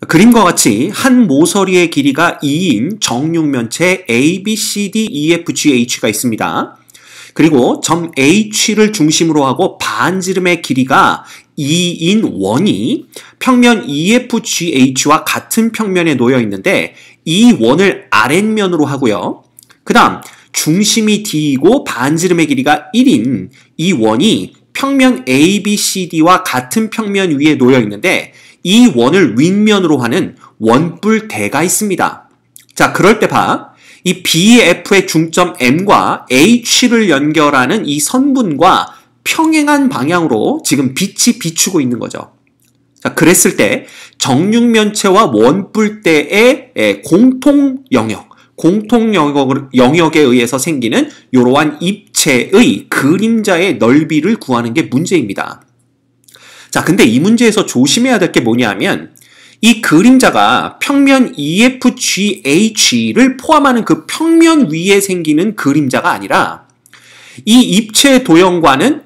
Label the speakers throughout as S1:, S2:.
S1: 그림과 같이 한 모서리의 길이가 2인 정육면체 A, B, C, D, E, F, G, H가 있습니다. 그리고 점 H를 중심으로 하고 반지름의 길이가 2인 원이 평면 EFGH와 같은 평면에 놓여 있는데 이 원을 아랫면으로 하고요. 그 다음 중심이 D이고 반지름의 길이가 1인 이 원이 평면 ABCD와 같은 평면 위에 놓여 있는데 이 원을 윗면으로 하는 원뿔대가 있습니다. 자, 그럴 때 봐. 이 BF의 중점 M과 H를 연결하는 이 선분과 평행한 방향으로 지금 빛이 비추고 있는 거죠. 자, 그랬을 때 정육면체와 원뿔대의 공통 영역에 의해서 생기는 이러한 입체의 그림자의 넓이를 구하는 게 문제입니다. 자, 근데 이 문제에서 조심해야 될 게 뭐냐면 이 그림자가 평면 EFGH를 포함하는 그 평면 위에 생기는 그림자가 아니라 이 입체 도형과는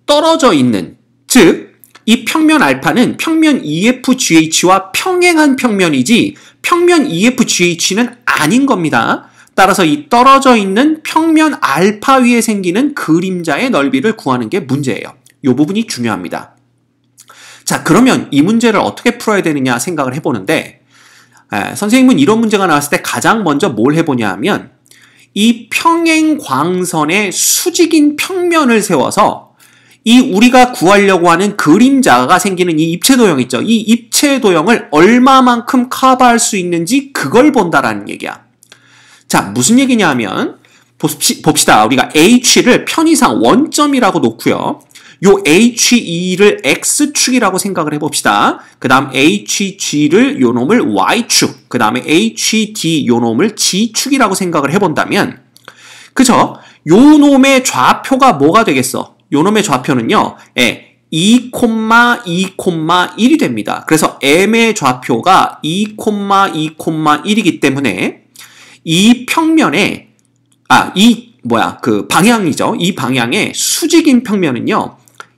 S1: 떨어져 있는, 즉 이 평면 알파는 평면 EFGH와 평행한 평면이지 평면 EFGH는 아닌 겁니다. 따라서 이 떨어져 있는 평면 알파 위에 생기는 그림자의 넓이를 구하는 게 문제예요. 이 부분이 중요합니다. 자, 그러면 이 문제를 어떻게 풀어야 되느냐 생각을 해보는데 선생님은 이런 문제가 나왔을 때 가장 먼저 뭘 해보냐 하면 이 평행광선의 수직인 평면을 세워서 이 우리가 구하려고 하는 그림자가 생기는 이 입체도형 있죠. 이 입체도형을 얼마만큼 커버할 수 있는지 그걸 본다라는 얘기야. 자, 무슨 얘기냐 하면 봅시다. 우리가 H를 편의상 원점이라고 놓고요. 요 HE를 X축이라고 생각을 해봅시다. 그 다음 HG를 요 놈을 Y축, 그 다음에 HD 요 놈을 G축이라고 생각을 해본다면, 그죠? 요 놈의 좌표가 뭐가 되겠어? 요 놈의 좌표는요, 2,2,1이 됩니다. 그래서 M의 좌표가 2,2,1이기 때문에 이 평면에, 방향이죠. 이 방향의 수직인 평면은요,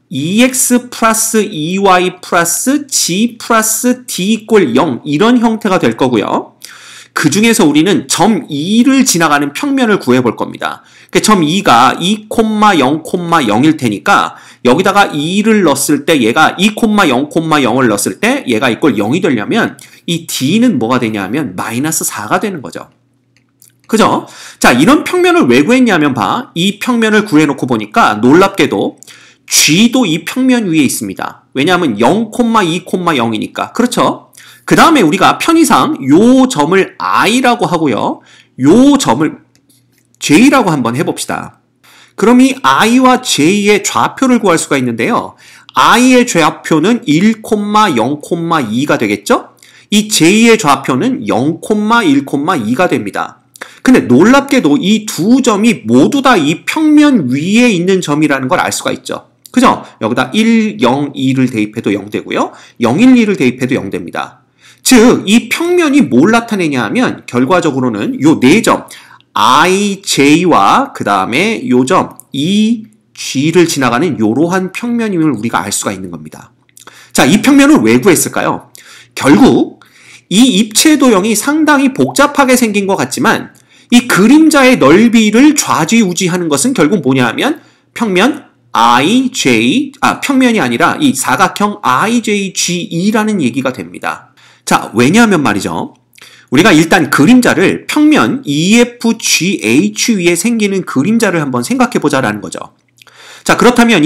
S1: EX 플러스 EY 플러스 G 플러스 D 이꼴 0 이런 형태가 될 거고요. 그 중에서 우리는 점 2를 지나가는 평면을 구해볼 겁니다. 점 2가 2,0,0일 테니까 여기다가 2를 넣었을 때 얘가 2,0,0을 넣었을 때 얘가 이꼴 0이 되려면 이 D는 뭐가 되냐 하면 마이너스 4가 되는 거죠. 그죠? 자, 이런 평면을 왜 구했냐면 봐. 이 평면을 구해놓고 보니까 놀랍게도 G도 이 평면 위에 있습니다. 왜냐하면 0,2,0이니까. 그렇죠? 그 다음에 우리가 편의상 요 점을 I라고 하고요. 요 점을 J라고 한번 해봅시다. 그럼 이 I와 J의 좌표를 구할 수가 있는데요. I의 좌표는 1,0,2가 되겠죠? 이 J의 좌표는 0,1,2가 됩니다. 근데 놀랍게도 이 두 점이 모두 다 이 평면 위에 있는 점이라는 걸 알 수가 있죠. 그죠? 여기다 1, 0, 2를 대입해도 0 되고요. 0, 1, 2를 대입해도 0 됩니다. 즉, 이 평면이 뭘 나타내냐 하면 결과적으로는 요 네 점 I, J와 그 다음에 요 점 E, G를 지나가는 요러한 평면임을 우리가 알 수가 있는 겁니다. 자, 이 평면을 왜 구했을까요? 결국 이 입체도형이 상당히 복잡하게 생긴 것 같지만 이 그림자의 넓이를 좌지우지하는 것은 결국 뭐냐 하면 평면이 아니라 이 사각형 IJGE라는 얘기가 됩니다. 자, 왜냐하면 말이죠. 우리가 일단 그림자를 평면 EFGH 위에 생기는 그림자를 한번 생각해 보자라는 거죠. 자, 그렇다면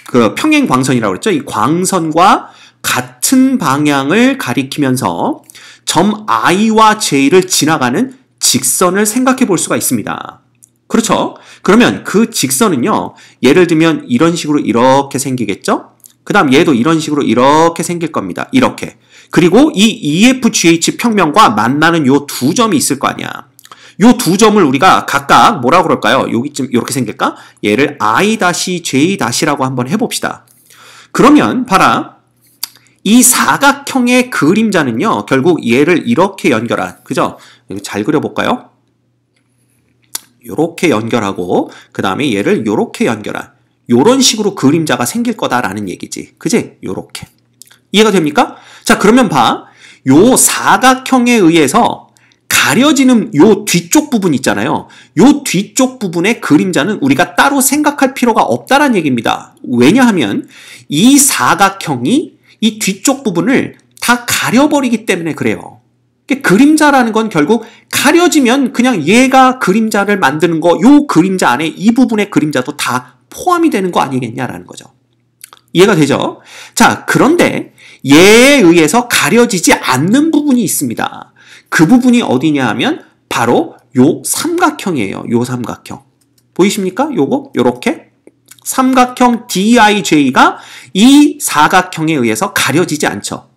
S1: 그 평행 광선이라고 그랬죠. 이 광선과 같은 방향을 가리키면서 점 I와 J를 지나가는 직선을 생각해 볼 수가 있습니다. 그렇죠? 그러면 그 직선은요, 예를 들면 이런 식으로 이렇게 생기겠죠? 그 다음 얘도 이런 식으로 이렇게 생길 겁니다. 이렇게. 그리고 이 EFGH 평면과 만나는 요 두 점이 있을 거 아니야. 요 두 점을 우리가 각각 뭐라고 그럴까요? 여기쯤 이렇게 생길까? 얘를 I-J-라고 한번 해봅시다. 그러면 봐라. 이 사각형의 그림자는요, 결국 얘를 이렇게 연결한, 그죠? 잘 그려볼까요? 요렇게 연결하고, 그 다음에 얘를 요렇게 연결한, 요런 식으로 그림자가 생길 거다라는 얘기지. 그지? 요렇게. 이해가 됩니까? 자, 그러면 봐. 요 사각형에 의해서 가려지는 요 뒤쪽 부분 있잖아요. 요 뒤쪽 부분의 그림자는 우리가 따로 생각할 필요가 없다는 얘기입니다. 왜냐하면 이 사각형이 이 뒤쪽 부분을 다 가려버리기 때문에 그래요. 그림자라는 건 결국 가려지면 그냥 얘가 그림자를 만드는 거, 요 그림자 안에 이 부분의 그림자도 다 포함이 되는 거 아니겠냐라는 거죠. 이해가 되죠? 자, 그런데 얘에 의해서 가려지지 않는 부분이 있습니다. 그 부분이 어디냐 하면 바로 요 삼각형이에요. 요 삼각형. 보이십니까? 요거? 요렇게? 삼각형 DIJ가 이 사각형에 의해서 가려지지 않죠.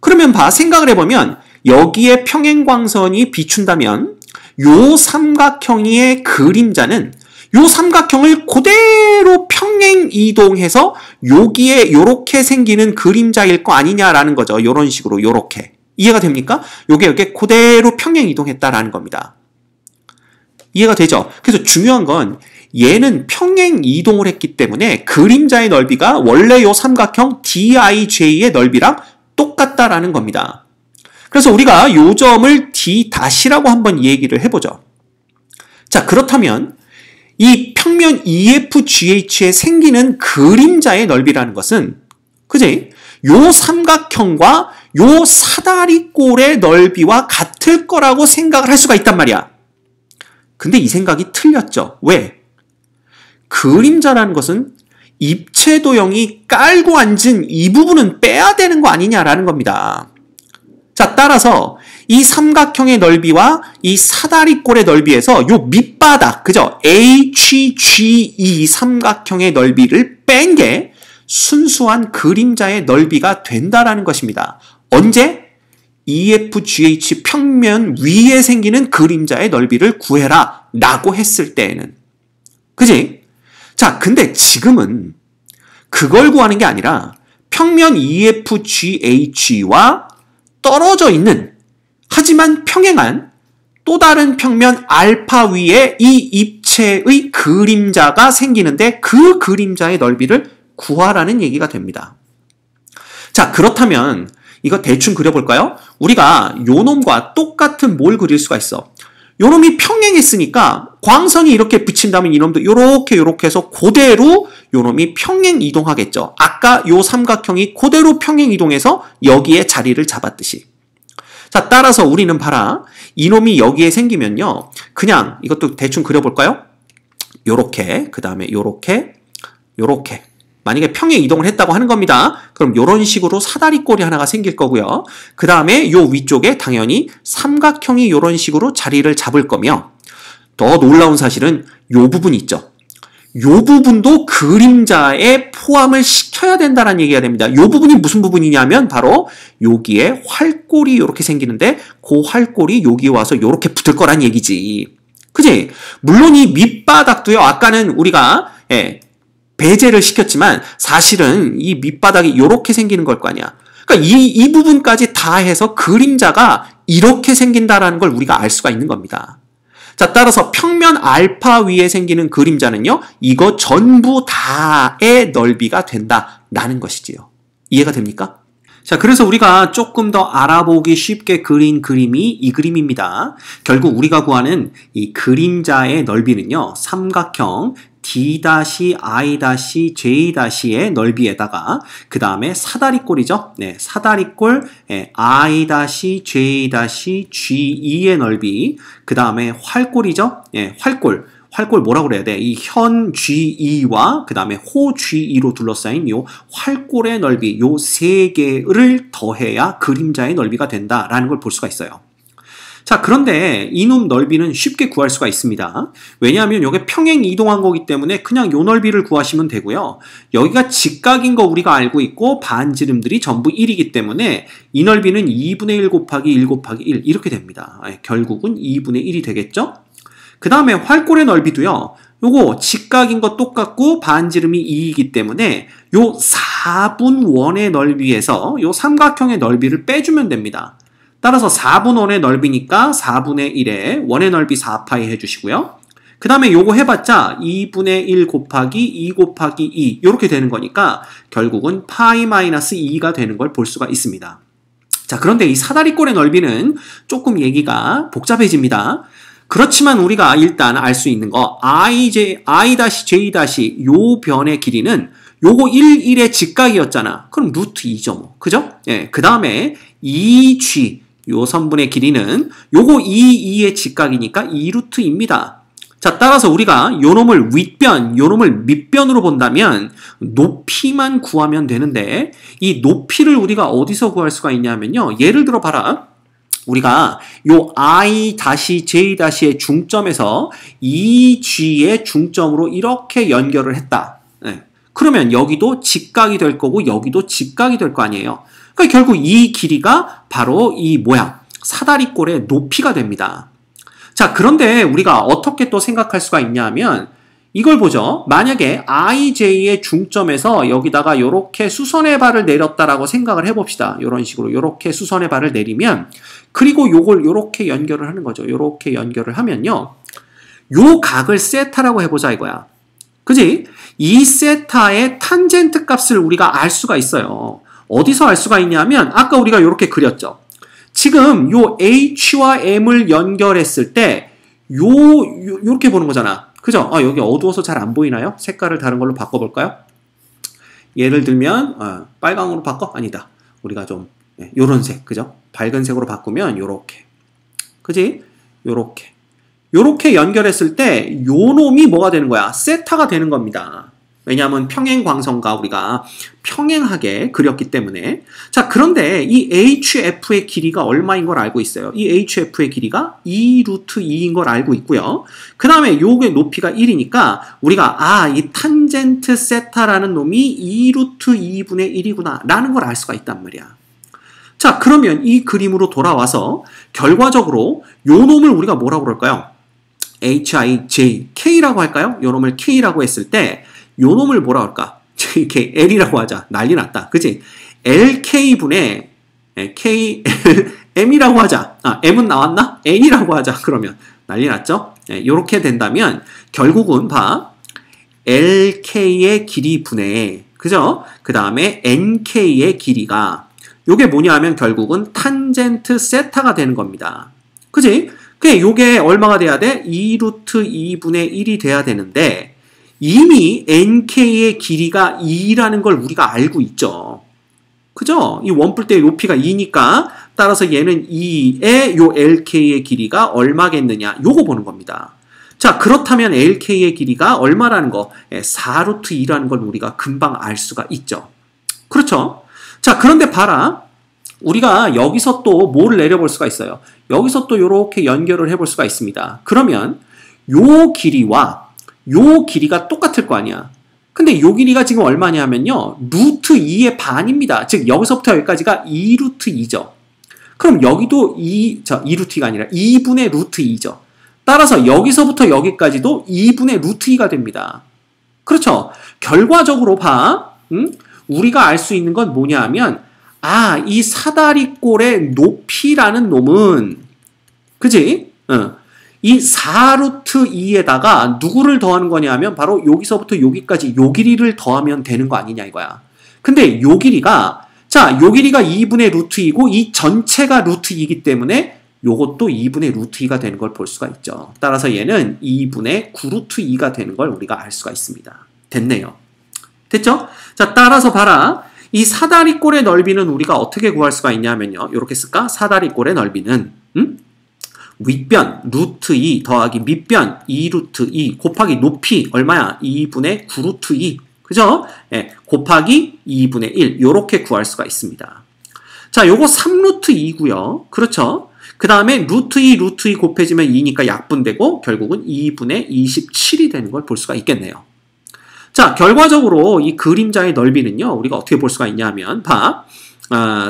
S1: 그러면 생각을 해보면 여기에 평행광선이 비춘다면 요 삼각형의 그림자는 요 삼각형을 그대로 평행 이동해서 여기에 요렇게 생기는 그림자일 거 아니냐라는 거죠. 요런 식으로 요렇게. 이해가 됩니까? 요게 그대로 평행 이동했다라는 겁니다. 이해가 되죠? 그래서 중요한 건 얘는 평행 이동을 했기 때문에 그림자의 넓이가 원래 요 삼각형 DIJ의 넓이랑 똑같다라는 겁니다. 그래서 우리가 요 점을 D-라고 한번 얘기를 해보죠. 자, 그렇다면 이 평면 EFGH에 생기는 그림자의 넓이라는 것은 그지? 요 삼각형과 요 사다리꼴의 넓이와 같을 거라고 생각을 할 수가 있단 말이야. 근데 이 생각이 틀렸죠. 왜? 그림자라는 것은 입체도형이 깔고 앉은 이 부분은 빼야 되는 거 아니냐라는 겁니다. 자, 따라서 이 삼각형의 넓이와 이 사다리꼴의 넓이에서 요 밑바닥, 그죠? HGE 삼각형의 넓이를 뺀 게 순수한 그림자의 넓이가 된다라는 것입니다. 언제? EFGH 평면 위에 생기는 그림자의 넓이를 구해라 라고 했을 때에는. 그지? 자, 근데 지금은 그걸 구하는 게 아니라 평면 EFGH와 떨어져 있는 하지만 평행한 또 다른 평면 알파 위에 이 입체의 그림자가 생기는데 그 그림자의 넓이를 구하라는 얘기가 됩니다. 자, 그렇다면 이거 대충 그려볼까요? 우리가 요 놈과 똑같은 뭘 그릴 수가 있어. 요 놈이 평행했으니까 광선이 이렇게 비친다면 이 놈도 요렇게 해서 그대로 요 놈이 평행 이동하겠죠. 아까 요 삼각형이 그대로 평행 이동해서 여기에 자리를 잡았듯이. 자, 따라서 우리는 봐라. 이 놈이 여기에 생기면요. 그냥 이것도 대충 그려볼까요? 요렇게, 그 다음에 요렇게. 만약에 평행 이동을 했다고 하는 겁니다. 그럼 요런 식으로 사다리꼴이 하나가 생길 거고요. 그 다음에 요 위쪽에 당연히 삼각형이 요런 식으로 자리를 잡을 거며 더 놀라운 사실은 요 부분 있죠. 요 부분도 그림자에 포함을 시켜야 된다는 얘기가 됩니다. 요 부분이 무슨 부분이냐면 바로 여기에 활골이 이렇게 생기는데 그 활골이 여기 와서 이렇게 붙을 거란 얘기지. 그지? 물론 이 밑바닥도요. 아까는 우리가 배제를 시켰지만 사실은 이 밑바닥이 이렇게 생기는 걸 거 아니야. 그러니까 이 부분까지 다 해서 그림자가 이렇게 생긴다라는 걸 우리가 알 수가 있는 겁니다. 자, 따라서 평면 알파 위에 생기는 그림자는요, 이거 전부 다의 넓이가 된다라는 것이지요. 이해가 됩니까? 자, 그래서 우리가 조금 더 알아보기 쉽게 그린 그림이 이 그림입니다. 결국 우리가 구하는 이 그림자의 넓이는요, 삼각형 D-I-J-의 넓이에다가 그 다음에 사다리꼴이죠. 네, 사다리꼴 I-J-Ge의 넓이, 그 다음에 활꼴이죠. 네, 활꼴 뭐라고 그래야 돼? 이 현 GE와 그 다음에 호 GE로 둘러싸인 요 활꼴의 넓이, 요 세 개를 더해야 그림자의 넓이가 된다라는 걸 볼 수가 있어요. 자, 그런데 이놈 넓이는 쉽게 구할 수가 있습니다. 왜냐하면 이게 평행 이동한 거기 때문에 그냥 요 넓이를 구하시면 되고요. 여기가 직각인 거 우리가 알고 있고 반지름들이 전부 1이기 때문에 이 넓이는 2분의 1 곱하기 1 곱하기 1 이렇게 됩니다. 결국은 2분의 1이 되겠죠? 그 다음에 활골의 넓이도요. 요거 직각인 거 똑같고 반지름이 2이기 때문에 요 4분원의 넓이에서 요 삼각형의 넓이를 빼주면 됩니다. 따라서 4분원의 넓이니까 4분의 1에 원의 넓이 4파이 해주시고요. 그 다음에 요거 해봤자 2분의 1 곱하기 2 곱하기 2 이렇게 되는 거니까 결국은 파이 마이너스 2가 되는 걸 볼 수가 있습니다. 자, 그런데 이 사다리꼴의 넓이는 조금 얘기가 복잡해집니다. 그렇지만 우리가 일단 알 수 있는 거 I-J 요 변의 길이는 요거 1, 1의 직각이었잖아. 그럼 루트 2죠 뭐. 그죠? 예, 그 다음에 2G 요 선분의 길이는 요거 2, 2의 직각이니까 2루트 2입니다. 자, 따라서 우리가 요 놈을 윗변, 요 놈을 밑변으로 본다면 높이만 구하면 되는데 이 높이를 우리가 어디서 구할 수가 있냐면요. 예를 들어 봐라. 우리가 요 I-J-의 중점에서 2G의 중점으로 이렇게 연결을 했다. 네. 그러면 여기도 직각이 될 거고 여기도 직각이 될 거 아니에요. 그러니까 결국 이 길이가 바로 이 모양, 사다리꼴의 높이가 됩니다. 자, 그런데 우리가 어떻게 또 생각할 수가 있냐면 이걸 보죠. 만약에 IJ의 중점에서 여기다가 이렇게 수선의 발을 내렸다라고 생각을 해봅시다. 이런 식으로 이렇게 수선의 발을 내리면 그리고 요걸 이렇게 연결을 하는 거죠. 이렇게 연결을 하면요. 요 각을 세타라고 해보자 이거야. 그지? 이 세타의 탄젠트 값을 우리가 알 수가 있어요. 어디서 알 수가 있냐면 아까 우리가 이렇게 그렸죠. 지금 요 H와 M을 연결했을 때 요렇게 보는 거잖아. 그죠? 여기 어두워서 잘 안 보이나요? 색깔을 다른 걸로 바꿔볼까요? 예를 들면 빨강으로 바꿔? 아니다. 우리가 좀 요런 색, 그죠? 밝은 색으로 바꾸면 요렇게. 그지? 요렇게 연결했을 때 요 놈이 뭐가 되는 거야? 세타가 되는 겁니다. 왜냐하면 평행광선과 우리가 평행하게 그렸기 때문에. 자, 그런데 이 HF의 길이가 얼마인 걸 알고 있어요. 이 HF의 길이가 2루트 2인 걸 알고 있고요. 그 다음에 요게 높이가 1이니까 우리가 이 탄젠트 세타라는 놈이 2루트 2분의 1이구나 라는 걸 알 수가 있단 말이야. 자, 그러면 이 그림으로 돌아와서 결과적으로 요 놈을 우리가 뭐라고 그럴까요? HIJ, K라고 할까요? 요 놈을 K라고 했을 때 요 놈을 뭐라 할까? JK, L이라고 하자. 난리 났다. 그치? LK분의 KLM이라고 하자. M은 나왔나? N이라고 하자. 그러면 난리 났죠? 요렇게 된다면 결국은 LK의 길이 분의 그죠? 그 다음에 NK의 길이가 요게 뭐냐 하면 결국은 탄젠트 세타가 되는 겁니다. 그치? 그게 요게 얼마가 돼야 돼? 2루트 2분의 1이 돼야 되는데 이미 NK의 길이가 2라는 걸 우리가 알고 있죠. 그죠? 이 원뿔대의 높이가 2니까 따라서 얘는 2의 요 LK의 길이가 얼마겠느냐 요거 보는 겁니다. 자, 그렇다면 LK의 길이가 얼마라는 거 4루트 2라는 걸 우리가 금방 알 수가 있죠. 그렇죠? 자, 그런데 봐라. 우리가 여기서 또 뭐를 내려볼 수가 있어요. 여기서 또 이렇게 연결을 해볼 수가 있습니다. 그러면 요 길이와 요 길이가 똑같을 거 아니야. 근데 요 길이가 지금 얼마냐면요. 루트 2의 반입니다. 즉 여기서부터 여기까지가 2루트 2죠. 그럼 여기도 2루트 2가 아니라 2분의 루트 2죠. 따라서 여기서부터 여기까지도 2분의 루트 2가 됩니다. 그렇죠? 결과적으로 우리가 알 수 있는 건 뭐냐 하면 이 사다리꼴의 높이라는 놈은 그지? 이 4루트 2에다가 누구를 더하는 거냐 하면 바로 여기서부터 여기까지 요 길이를 더하면 되는 거 아니냐 이거야. 근데 요 길이가 요 길이가 2분의 루트 2고 이 전체가 루트 2이기 때문에 요것도 2분의 루트 2가 되는 걸 볼 수가 있죠. 따라서 얘는 2분의 9루트 2가 되는 걸 우리가 알 수가 있습니다. 됐네요. 됐죠? 자, 따라서 봐라. 이 사다리꼴의 넓이는 우리가 어떻게 구할 수가 있냐면요. 이렇게 쓸까? 사다리꼴의 넓이는 윗변 루트 2 더하기 밑변 2루트 2 곱하기 높이 얼마야? 2분의 9루트 2 그죠? 곱하기 2분의 1 요렇게 구할 수가 있습니다. 자, 요거 3루트 2고요. 그렇죠? 그 다음에 루트 2 루트 2 곱해지면 2니까 약분되고 결국은 2분의 27이 되는 걸 볼 수가 있겠네요. 자, 결과적으로 이 그림자의 넓이는요. 우리가 어떻게 볼 수가 있냐면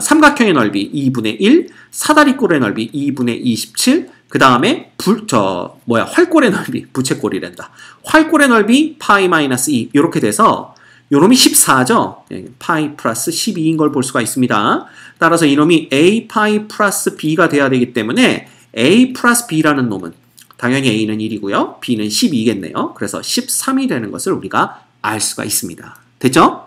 S1: 삼각형의 넓이 2분의 1, 사다리꼴의 넓이 2분의 27, 그 다음에 활꼴의 넓이, 부채꼴이란다. 활꼴의 넓이 파이 마이너스 2 이렇게 돼서 요놈이 14죠. 파이 플러스 12인 걸 볼 수가 있습니다. 따라서 이놈이 a 파이 플러스 b가 돼야 되기 때문에 a 플러스 b라는 놈은 당연히 a는 1이고요. b는 12겠네요. 그래서 13이 되는 것을 우리가 알 수가 있습니다. 됐죠?